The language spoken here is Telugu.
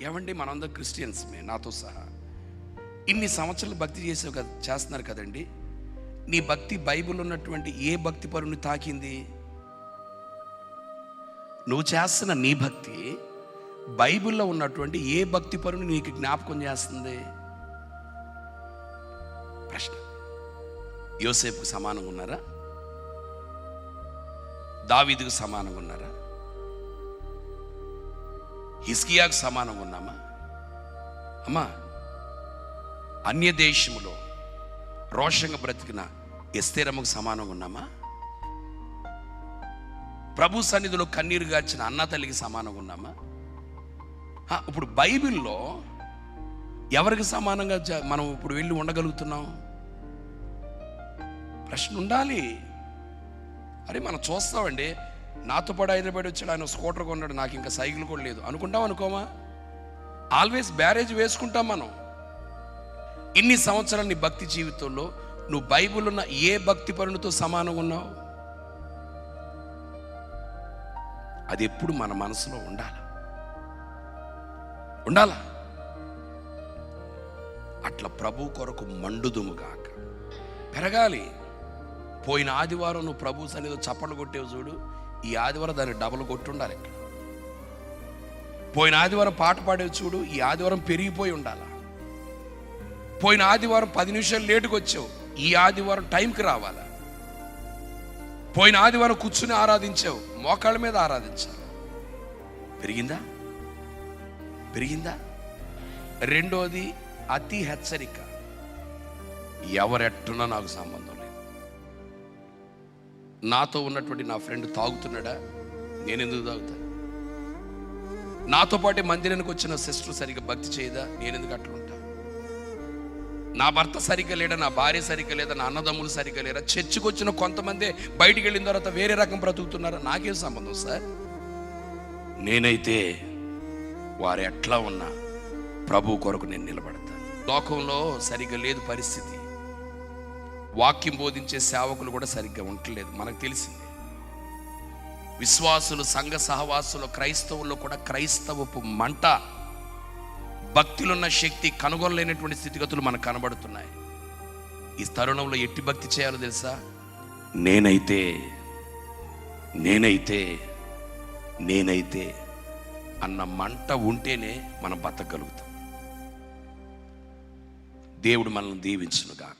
ఏమండి, మనందరం క్రిస్టియన్స్మే, నాతో సహా. ఇన్ని సంవత్సరాలు భక్తి చేస్తున్నారు కదండి. నీ భక్తి బైబిల్ ఉన్నటువంటి ఏ భక్తి పరుని తాకింది? నువ్వు చేస్తున్న నీ భక్తి బైబిల్లో ఉన్నటువంటి ఏ భక్తి పరుని నీకు జ్ఞాపకం చేస్తుంది? ప్రశ్న. యోసేపుకు సమానంగా ఉన్నారా? దావీదుకు సమానంగా ఉన్నారా? హిజ్కియాకు సమానంగా ఉన్నామా? అమ్మా, అన్య దేశములో రోషంగా బ్రతికిన ఎస్తేరమ్మకు సమానంగా ఉన్నామా? ప్రభు సన్నిధిలో కన్నీరు గార్చిన అన్న తల్లికి సమానంగా ఉన్నామా? ఇప్పుడు బైబిల్లో ఎవరికి సమానంగా మనం ఇప్పుడు వెళ్ళి ఉండగలుగుతున్నాం? ప్రశ్న ఉండాలి. అరే, మనం చూస్తామండి, నాతో పాటు హైదరాబాద్ వచ్చాడు, ఆయన స్కూటర్ కొన్నాడు, నాకు ఇంకా సైకిల్ కూడా లేదు అనుకుంటాం. అనుకోమా? ఆల్వేస్ బ్యారేజ్ వేసుకుంటాం మనం. ఇన్ని సంవత్సరాలు నీ భక్తి జీవితంలో నువ్వు బైబిల్ ఉన్న ఏ భక్తి పరునితో సమానంగా ఉన్నావు? అది ఎప్పుడు మన మనసులో ఉండాలా. అట్లా ప్రభు కొరకు మండుదుముగాక పెరగాలి. పోయిన ఆదివారం నువ్వు ప్రభు సన్నిధిలో చప్పట్లు కొట్టేవు చూడు, ఈ ఆదివారం దాన్ని డబల్ కొట్టి ఉండాలి. ఇక్కడ పోయిన ఆదివారం పాట పాడేవి చూడు, ఈ ఆదివారం పెరిగిపోయి ఉండాలి. పోయిన ఆదివారం 10 నిమిషాలు లేటుకు వచ్చావు, ఈ ఆదివారం టైంకి రావాలా. పోయిన ఆదివారం కూర్చుని ఆరాధించావు, మోకాళ్ళ మీద ఆరాధించాలి. పెరిగిందా? రెండోది అతి హెచ్చరిక. ఎవరెట్టున్నా నాకు సంబంధం లేదు. నాతో ఉన్నటువంటి నా ఫ్రెండ్ తాగుతున్నాడా, నేనెందుకు తాగుతా? నాతో పాటే మందిరానికి వచ్చిన సిస్టర్ సరిగ్గా భక్తి చేయదా, నేనెందుకు అట్లుంటా? నా భర్త సరిగ్గా లేడా, నా భార్య సరిగ్గా లేదా, నా అన్నదమ్ములు సరిగ్గా లేరా, చర్చికి వచ్చిన కొంతమంది బయటికి వెళ్ళిన తర్వాత వేరే రకం బ్రతుకుతున్నారా? నాకేం సంబంధం సార్? నేనైతే వారు ఎట్లా ఉన్నా ప్రభు కొరకు నేను నిలబడతాను. లోకంలో సరిగ్గా లేదు పరిస్థితి. వాక్యం బోధించే సేవకులు కూడా సరిగ్గా ఉండలేదు, మనకు తెలిసింది. విశ్వాసులు, సంఘ సహవాసులు, క్రైస్తవుల్లో కూడా క్రైస్తవపు మంట, భక్తిలున్న శక్తి కనుగొనలేనటువంటి స్థితిగతులు మనకు కనబడుతున్నాయి. ఈ తరుణంలో ఎట్టి భక్తి చేయాలో తెలుసా? నేనైతే అన్న మంట ఉంటేనే మనం బతకగలుగుతాం. దేవుడు మనల్ని దీవించును గాక.